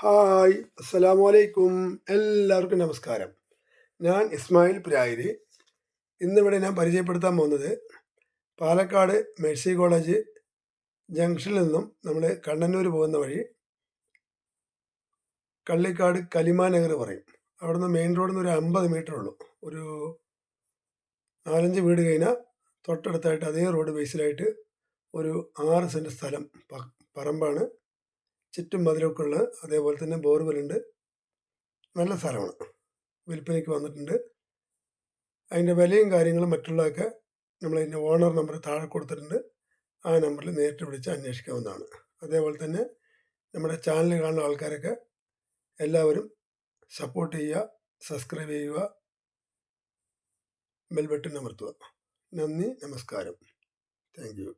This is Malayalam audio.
ഹായ്, അസ്സലാമു അലൈക്കും. എല്ലാവർക്കും നമസ്കാരം. ഞാൻ ഇസ്മായിൽ പുരായിരി. ഇന്നിവിടെ ഞാൻ പരിചയപ്പെടുത്താൻ പോകുന്നത് പാലക്കാട് മേഴ്സി കോളേജ് ജംഗ്ഷനിൽ നിന്നും നമ്മൾ കണ്ണന്നൂർ പോകുന്ന വഴി കള്ളിക്കാട് കലിമാ നഗർ പറയും. അവിടുന്ന് മെയിൻ റോഡിൽ നിന്ന് ഒരു 50 മീറ്റർ ഉള്ളൂ. ഒരു 4-5 വീട് കഴിഞ്ഞാൽ തൊട്ടടുത്തായിട്ട് അതേ റോഡ് ബേസിലായിട്ട് ഒരു 6 സെൻറ്റ് സ്ഥലം പറമ്പാണ്. ചുറ്റും മതിലൊക്കെ ഉള്ളത്. അതേപോലെ തന്നെ ബോർവെല്ലുണ്ട്. നല്ല സ്ഥലമാണ്. വിൽപ്പനയ്ക്ക് വന്നിട്ടുണ്ട്. അതിൻ്റെ വിലയും കാര്യങ്ങളും മറ്റുള്ളതൊക്കെ നമ്മളതിൻ്റെ ഓണർ നമ്പർ താഴെ കൊടുത്തിട്ടുണ്ട്. ആ നമ്പറിൽ നേരിട്ട് വിളിച്ച് അന്വേഷിക്കാവുന്നതാണ്. അതേപോലെ തന്നെ നമ്മുടെ ചാനൽ കാണുന്ന ആൾക്കാരൊക്കെ എല്ലാവരും സപ്പോർട്ട് ചെയ്യുക, സബ്സ്ക്രൈബ് ചെയ്യുക, ബെൽ ബട്ടൺ അമർത്തുക. നന്ദി, നമസ്കാരം. Thank you.